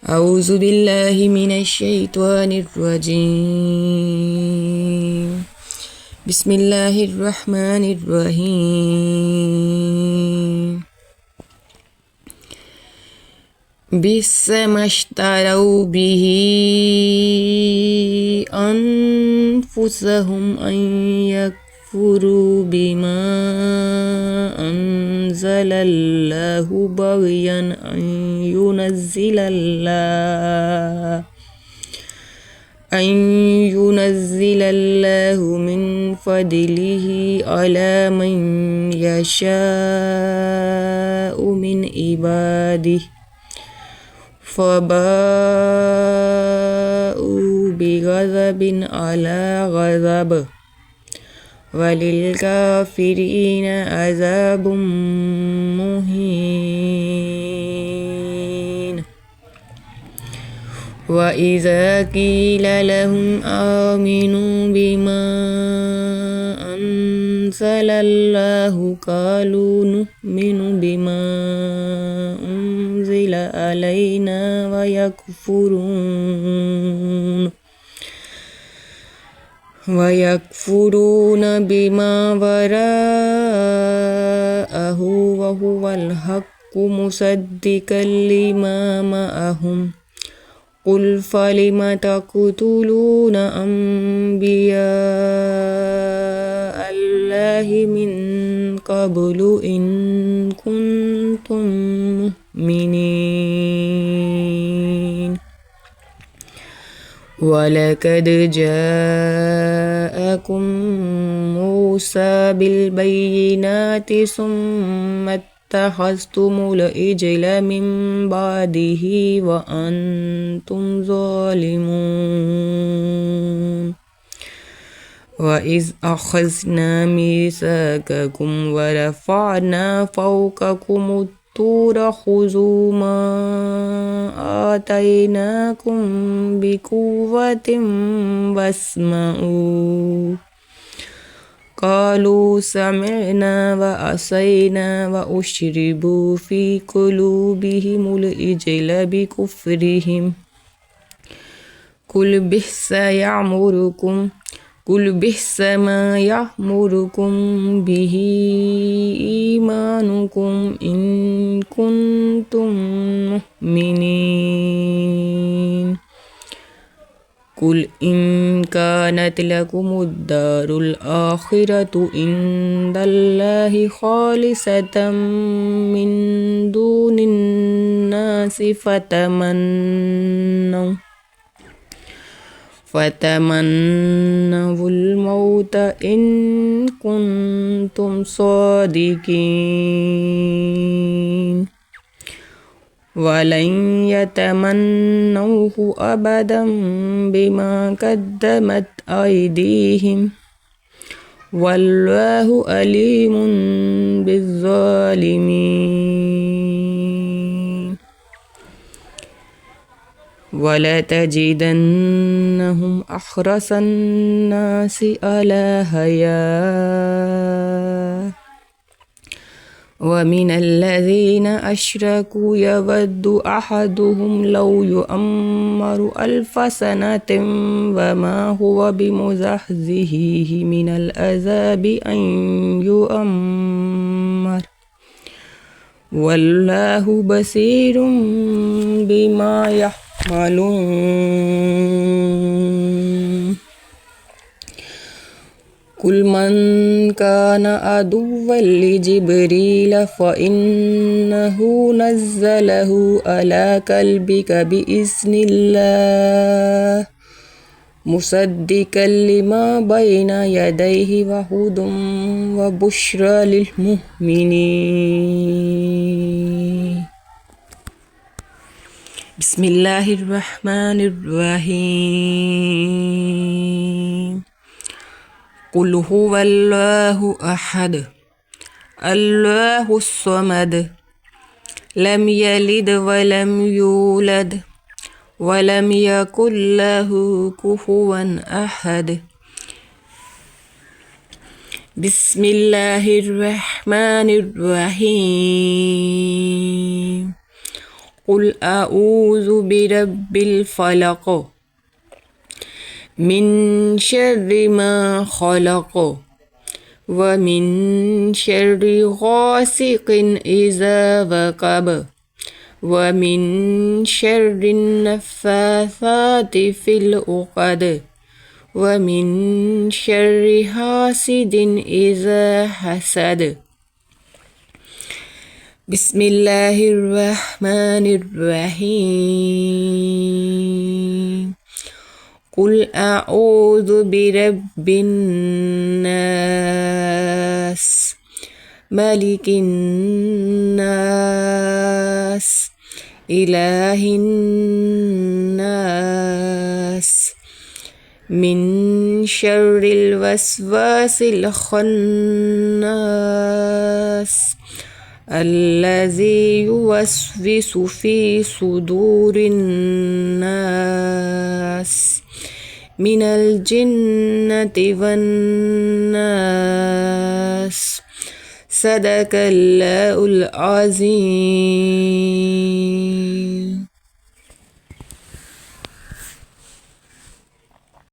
أعوذ بالله من الشيطان الرجيم. بسم الله الرحمن الرحيم. بئس ما اشتروا به أنفسهم أن يكفروا بما أنزل الله بغيا أن ينزل الله من فضله على من يشاء من عباده فباءوا بغضب على غضب وللكافرين عذاب مهين. وإذا قيل لهم آمنوا بما أنزل الله قالوا نؤمن بما أنزل علينا ويكفرون بما وراءه وهو الحق مصدقا لما معهم. قل فلم تقتلون أنبياء الله من قبل إن كنتم مؤمنين. ولقد جاءكم موسى بالبينات ثم اتخذتم العجل من بعده وأنتم ظالمون. وإذ أخذنا ميثاقكم ورفعنا فوقكم الطور خذوا ما آتيناكم بقوة واسمعوا. قالوا سمعنا وعصينا وأشربوا في قلوبهم العجل بكفرهم. قل بئس ما يأمركم به إيمانكم إن كنتم مؤمنين. قل إن كانت لكم الدار الآخرة عند الله خالصة من دون الناس فتمنوا الموت إن كنتم صادقين. ولن يتمنوه أبدا بما قدمت أيديهم والله عليم بالظالمين. ولتجدنهم أحرص الناس على حياة ومن الذين أشركوا يود أحدهم لو يؤمر 1000 سنة وما هو بمزحزحه من العذاب أن يؤمر والله بصير بما يعملون. قل من كان عدوا لجبريل فإنه نزله على قلبك بإذن الله مصدقا لما بين يديه وهدى وبشرى للمؤمنين. بسم الله الرحمن الرحيم. قل هو الله أحد الله الصمد لم يلد ولم يولد ولم يكن له كفوا أحد. بسم الله الرحمن الرحيم. قل أعوذ برب الفلق من شر ما خلق ومن شر غاسق إذا وقب ومن شر النفاثات في العقد ومن شر حاسد إذا حسد. بسم الله الرحمن الرحيم. قل أعوذ برب الناس ملك الناس إله الناس من شر الوسواس الخناس الذي يوسوس في صدور الناس من الجنة والناس. صدق الله العظيم.